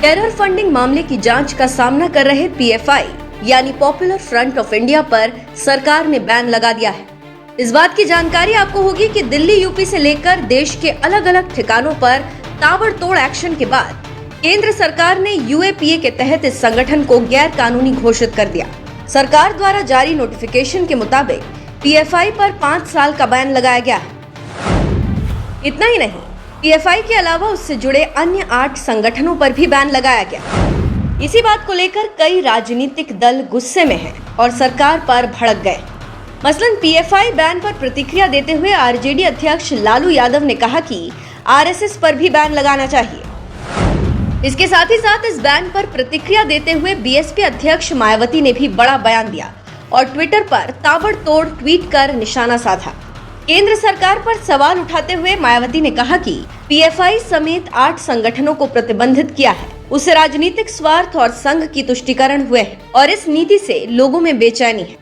Terror funding मामले की जांच का सामना कर रहे पीएफआई यानी पॉपुलर फ्रंट ऑफ इंडिया पर सरकार ने बैन लगा दिया है। इस बात की जानकारी आपको होगी कि दिल्ली, यूपी से लेकर देश के अलग अलग ठिकानों पर ताबड़तोड़ एक्शन के बाद केंद्र सरकार ने यूएपीए के तहत इस संगठन को गैर कानूनी घोषित कर दिया। सरकार द्वारा जारी नोटिफिकेशन के मुताबिक पीएफआई पर 5 साल का बैन लगाया गया है। इतना ही नहीं, पीएफआई के अलावा उससे जुड़े अन्य 8 संगठनों पर भी बैन लगाया गया। इसी बात को लेकर कई राजनीतिक दल गुस्से में हैं और सरकार पर भड़क गए। मसलन पीएफआई बैन पर प्रतिक्रिया देते हुए आरजेडी अध्यक्ष लालू यादव ने कहा कि आरएसएस पर भी बैन लगाना चाहिए। इसके साथ ही साथ इस बैन पर प्रतिक्रिया देते हुए बीएसपी अध्यक्ष मायावती ने भी बड़ा बयान दिया और ट्विटर पर ताबड़तोड़ ट्वीट कर निशाना साधा। केंद्र सरकार पर सवाल उठाते हुए मायावती ने कहा कि पीएफआई समेत 8 संगठनों को प्रतिबंधित किया है, उससे राजनीतिक स्वार्थ और संघ की तुष्टीकरण हुए हैं और इस नीति से लोगों में बेचैनी है।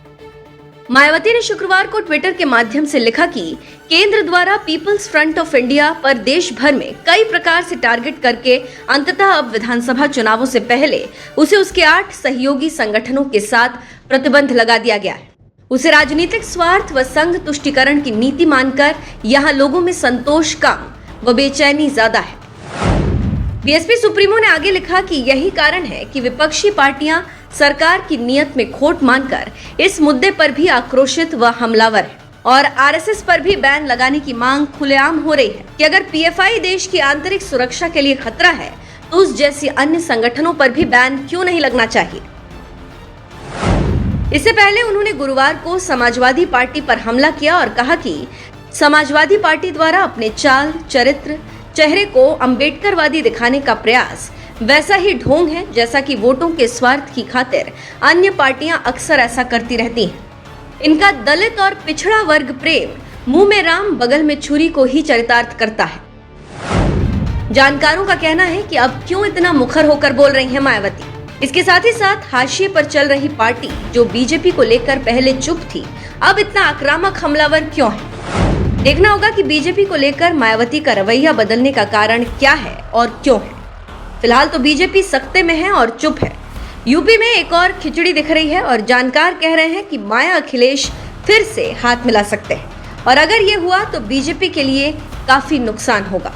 मायावती ने शुक्रवार को ट्विटर के माध्यम से लिखा कि केंद्र द्वारा पीपल्स फ्रंट ऑफ इंडिया पर देश भर में कई प्रकार से टारगेट करके अंततः अब विधानसभा चुनावों से पहले उसे उसके 8 सहयोगी संगठनों के साथ प्रतिबंध लगा दिया गया है। उसे राजनीतिक स्वार्थ व संघ तुष्टीकरण की नीति मानकर यहाँ लोगों में संतोष कम व बेचैनी ज्यादा है। बीएसपी सुप्रीमो ने आगे लिखा कि यही कारण है कि विपक्षी पार्टियां सरकार की नीयत में खोट मानकर इस मुद्दे पर भी आक्रोशित व हमलावर है और आरएसएस पर भी बैन लगाने की मांग खुलेआम हो रही है कि अगर पीएफआई देश की आंतरिक सुरक्षा के लिए खतरा है तो उस जैसी अन्य संगठनों पर भी बैन क्यों नहीं लगना चाहिए। इससे पहले उन्होंने गुरुवार को समाजवादी पार्टी पर हमला किया और कहा कि समाजवादी पार्टी द्वारा अपने चाल, चरित्र, चेहरे को अंबेडकरवादी दिखाने का प्रयास वैसा ही ढोंग है जैसा कि वोटों के स्वार्थ की खातिर अन्य पार्टियां अक्सर ऐसा करती रहती हैं। इनका दलित और पिछड़ा वर्ग प्रेम मुंह में राम बगल में छुरी को ही चरितार्थ करता है। जानकारों का कहना है कि अब क्यों इतना मुखर होकर बोल रही है मायावती। इसके साथ ही साथ हाशिए पर चल रही पार्टी जो बीजेपी को लेकर पहले चुप थी, अब इतना आक्रामक हमलावर क्यों है। देखना होगा कि बीजेपी को लेकर मायावती का रवैया बदलने का कारण क्या है और क्यों है। फिलहाल तो बीजेपी सख्ते में है और चुप है। यूपी में एक और खिचड़ी दिख रही है और जानकार कह रहे हैं कि माया अखिलेश फिर से हाथ मिला सकते हैं और अगर ये हुआ तो बीजेपी के लिए काफी नुकसान होगा।